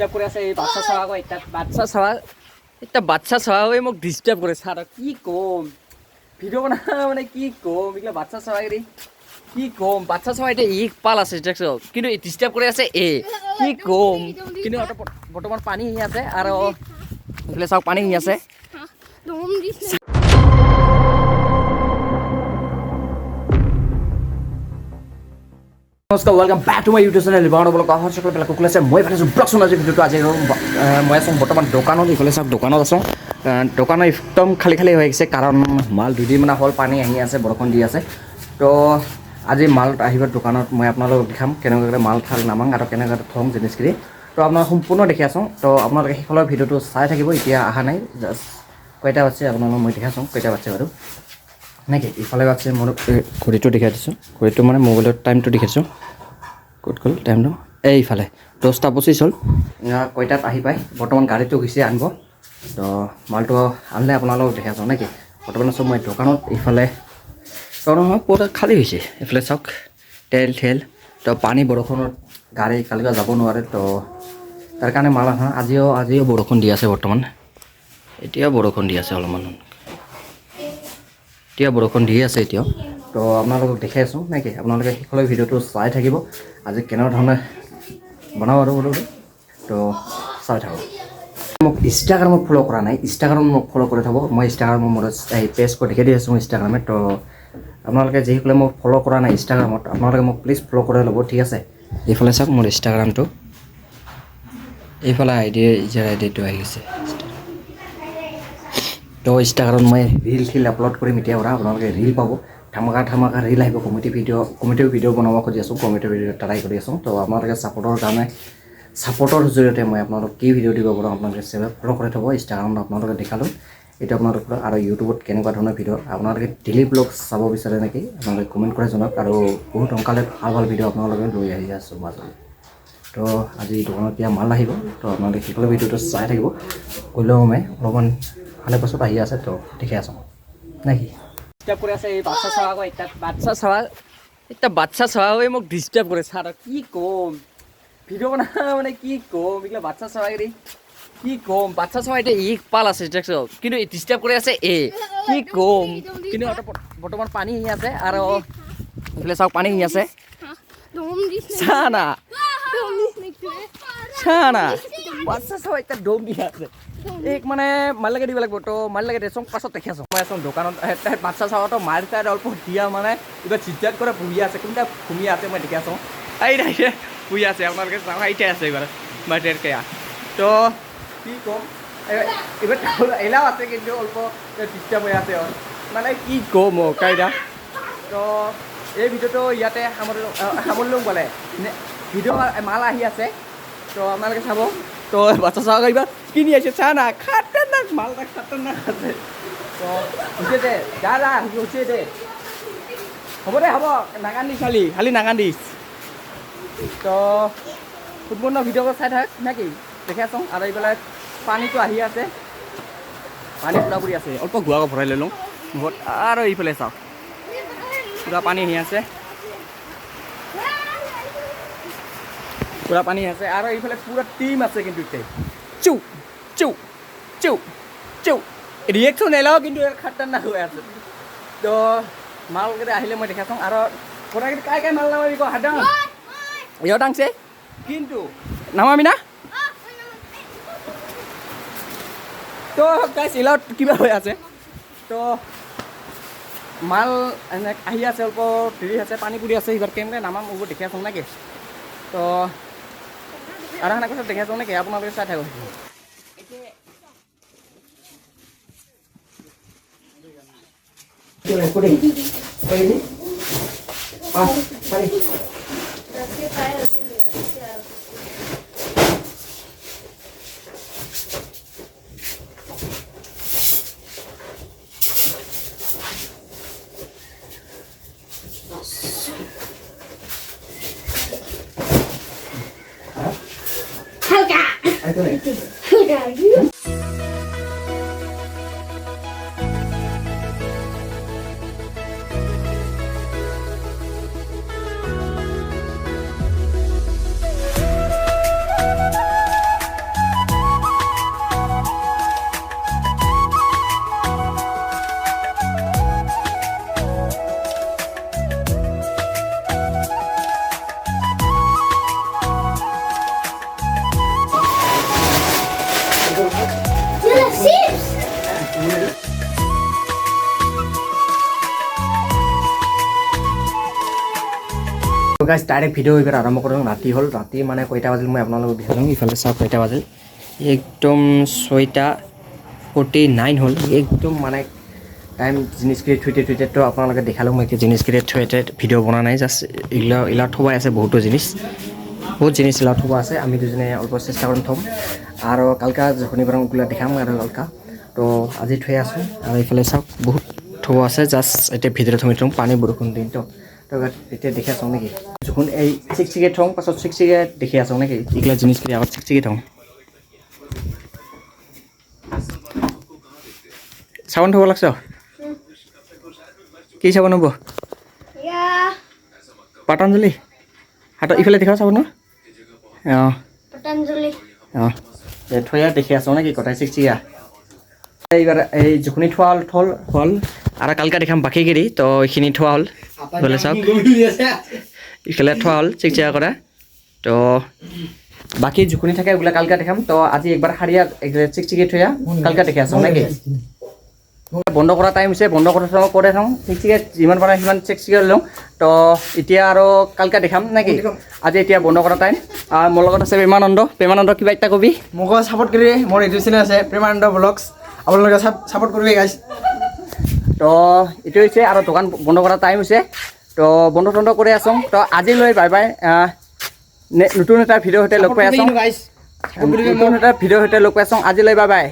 disturb করে আছে এই বাচ্চা ছাওয়া একটা বাচ্চা ছাওয়া হয়ে মোক ডিস্টার্ব করে ছাড়া কি কম ভিডিও বানা মানে কি কম এগুলো বাচ্চা ছাওয়া কি কম বাচ্চা ছাওয়া এটা এক পাল আছে দেখছো কিন্তু ডিস্টার্ব করে আছে কি কম কিন্তু বর্তমান পানী আহি আছে আৰু এইফালে চাওক পানী আহি আছে নমস্কাৰ welcome back to my YouTube channel Dipangkar Vlogs আহৰ সকলো বেলা কুকুল আছে মই ভাবিছোঁ ব্লগছ আজি ভিডিওটো আজি মই আছোঁ বৰ্তমান দোকানত এইফালে চাওক দোকানত আছোঁ দোকানত একদম খালি খালি হৈ গৈছে কাৰণ মাল দুদিন মানে হ'ল পানী আহি আছে বৰষুণ দি আছে তো আজি মাল আহিব দোকানত মই আপোনালোকক দেখাম কেনেকৈ মাল থাল নামাং আৰু কেনেকৈ থম জিনিছখিনি তো আপোনালোক সম্পূৰ্ণ দেখি আছোঁ তো আপোনালোকে সেইফালৰ ভিডিওটো চাই থাকিব এতিয়া অহা নাই জাষ্ট কেইটা বাজছে আপোনালোকক মই দেখাইছোঁ কেইটা বাজছে বাৰু নাকি ইফালে বাজছে মোৰ ঘড়ীটো দেখাই দিছোঁ ঘড়ীটো মানে মোবাইলৰ টাইমটো দেখাইছোঁ ক'ত গ'ল টাইমটো এইফালে 10:25 হ'ল কয়টাত আহি পায় বৰ্তমান গাড়ীটো গৈছে আনিব তো মালটো আনিলে আপোনালোকক দেখাইছোঁ নেকি বৰ্তমান আছোঁ মই দোকানত ইফালে কাৰণ পুৰা খালী হৈছে এইফালে চাওক তেল ঠেল তো পানী বৰষুণত গাড়ী কালিকা যাব নোৱাৰে তো তাৰ কাৰণে মাল আহা আজিও বৰষুণ দি আছে বৰ্তমান এতিয়াও বৰষুণ দি আছে অলপমান এতিয়া বৰষুণ দি আছে এতিয়াও তো আপোনালোকক দেখাই আছোঁ নেকি আপোনালোকে সেইফালে ভিডিওটো চাই থাকিব আজি কেনেধৰণে বনাব আৰু তো চাই থাকক মোক ইনষ্টাগ্ৰামত ফ'ল' কৰা নাই ইনষ্টাগ্ৰামত মোক ফ'ল' কৰি থ'ব মই ইনষ্টাগ্ৰামত মোৰ এই পেজ কৰি দেখি দি আছোঁ ইনষ্টাগ্ৰামত তো আপোনালোকে যিসকলে মোক ফ'ল' কৰা নাই ইনষ্টাগ্ৰামত আপোনালোকে মোক প্লিজ ফ'ল' কৰি ল'ব ঠিক আছে এইফালে চাওক মোৰ ইনষ্টাগ্ৰামটো এইফালে আইডিটো আহি গৈছে তো ইনষ্টাগ্ৰামত মই ৰিল আপলোড কৰিম এতিয়া পৰা আপোনালোকে ৰিল পাব ধামাকা ৰিল আহিব কমেডি ভিডিঅ' বনাব খুজি আছোঁ কমেডি ভিডিঅ' ট্ৰাই কৰি আছোঁ তো আপোনালোকে ছাপোৰ্টৰ জৰিয়তে মই আপোনালোক কি ভিডিঅ' দিব পাৰোঁ আপোনালোকে ফ'ল' কৰি থ'ব ইনষ্টাগ্ৰামত আপোনালোকে দেখালোঁ এইটো আপোনালোক আৰু ইউটিউবত কেনেকুৱা ধৰণৰ ভিডিঅ' আপোনালোকে ডেইলি ব্লগ চাব বিচাৰে নেকি আপোনালোকে কমেণ্ট কৰি জনাওক আৰু বহুত সোনকালে ভাল ভিডিঅ' আপোনালোকে লৈ আহি আছোঁ মাজলৈ তো আজি দোকানত এতিয়া মাল আহিব তো আপোনালোকে সেইফালে ভিডিঅ'টো চাই থাকিব গ'লেও মই অলপমান ভালে পাছত আহি আছে তো দেখি আছোঁ নাকি ডিস্টার্ব করে আছে এই বাচ্চা ছাওয়া একটা বাচ্চা ছাওয়া হয়ে মোক ডিস্টার্ব করে ছাড়া কি কম ভিডিও বানা মানে কি কম এগুলো বাচ্চা ছাওয়া কি কম বাচ্চা ছাওয়া এটা এক পাল আছে দেখছো কিন্তু ডিস্টার্ব করে আছে কি কম কিন্তু বর্তমান পানী আহি আছে আৰু এইফালে চাওক পানী আহি আছে চানা বাচ্চা ছাওয়া একটা ডোম দি আছে এক মানে মাল লাগে দিব লাগিব তো মাল লাগে দেচোন পাছত দেখি আছোঁ মই আছোঁ দোকানত বাচ্চা চাওয়াটো মাৰ তাই অল্প দিয়া মানে কিবা চিটজাত কৰে পুহি আছে কোনটা ঘুমি আছে মই দেখি আছোঁ এইটা পুহি আছে আপোনালোকে চাওক এইটাই আছে এইবাৰ মাটিৰ কেয়া তো কি ক'ম এইবাৰ এলাও আছে কিন্তু অল্প ডিষ্টাৰ্ব হৈ আছে মানে কি ক'ম কাইদা তো এই ভিডিঅ'টো ইয়াতে সামৰিলোঁ বোলে ভিডিঅ' মাল আহি আছে তো আপোনালোকে চাব তো বাচ্চা চাওয়া এইবার কিনি আছে চানা খাতারনাক মালটা খাতারনাক আছে তো উঠে দে যা উঠে দে হ'ব দে হ'ব নাকান্দিছ খালি নাকান্দিছ তো সম্পূৰ্ণ ভিডিঅ' চাই থাক নাকি দেখি আছোঁ আৰু এইফালে পানীটো আহি আছে পানী পুৰা পৰি আছে অল্প গুৱাকৈ ভৰাই লৈ লওঁ বহুত আৰু এইফালে চাওক পুৰা পানী আহি আছে পুৰা পানী আছে আৰু এইফালে পুৰা টিম আছে কিন্তু চৌ ৰিয়েকশ্যন এলাও কিন্তু খাতাৰনাক হৈ আছে তো মালকেইটা আহিলে মই দেখাইছোঁ আৰু গোটেইকেইটা কাই মাল নামাবি ক হাত ইহঁত আনছে কিন্তু নামাবি না তো গাইছ এলাওত কিবা হৈ আছে তো মাল এনে আহি আছে অল্প দেৰি আছে পানী পৰি আছে এইবাৰ কেনেকৈ নামাম এইবোৰ দেখি আছোঁ নেকি তো আৰু সেনেকৈ কথা দেখি আছোঁ নেকি আপোনালোকে চাই থাকক গাইজ ডাইৰেক্ট ভিডিঅ' এইবাৰ আৰম্ভ কৰোঁ ৰাতি হ'ল ৰাতি মানে কেইটা বাজিল মই আপোনালোকক দেখালোঁ ইফালে চাওক কেইটা বাজিল একদম 6:49 হ'ল একদম মানে টাইম জিনিছ ক্ৰিয়েট থুইতে তো আপোনালোকে দেখালোঁ মই জিনিছ ক্ৰিয়েট থুইতে ভিডিঅ' বনা নাই জাষ্ট এইগিলা থবাই আছে বহুত জিনিছ ইলা থবা আছে আমি দুজনে অল্প চেষ্টা কৰিম থম আৰু কালকা শনিবাৰ ওগুলা দেখাম আৰু কালকা তো আজি থৈ আছোঁ আৰু এইফালে চাওক বহুত থব আছে জাষ্ট এতিয়া ভিতৰত থমি থম পানী বৰষুণ দিন তো এতিয়া দেখি আছোঁ নেকি যখন এই চিকচিকে থওঁ পাছত চিকচিকে দেখি আছোঁ নেকি এইগিলা জিনিছখিনি আগত চিকচিকে থওঁ চাবোন থ'ব লাগছ কি চাবোন হ'ব পতঞ্জলি হাতত ইফালে দেখাওঁ চাবোন অঁ পতঞ্জলি অঁ থৈ দেখি আছোঁ নেকি কটাই চিকচিকা এইবাৰ এই যিখিনি থোৱা হ'ল আৰু কালকা দেখাম বাকীগিৰি তো এইখিনি থোৱা হ'ল ইফালে চাওক ইফালে থোৱা হ'ল চিকচিকা কৰা তো বাকী যিখিনি থাকে এইবিলাক কালকা দেখাম তো আজি একবাৰ শাৰীয়া চিকচিকি থৈ কালকা দেখি আছোঁ নেকি বন্ধ কৰা টাইম হৈছে বন্ধ কৰি থওঁ চিকচিকে যিমান পাৰে সিমান চিকচিকে লওঁ তো এতিয়া আৰু কালকা দেখাম নেকি আজি এতিয়া বন্ধ কৰা টাইম মোৰ লগত আছে প্ৰেমানন্দ কিবা এটা কবি মোক ছাপোৰ্ট কৰি মোৰ ইউটিউব চেনেল আছে প্ৰেমানন্দ ব্লগছ আপোনালোকে ছাপোৰ্ট কৰিবি গাইজ তো এইটো হৈছে আৰু দোকান বন্ধ কৰা টাইম হৈছে তো বন্ধ কৰি আছোঁ তো আজিলৈ বাই বাই নতুন এটা ভিডিঅ' সৈতে লগ পাই আছোঁ আজিলৈ বাই বাই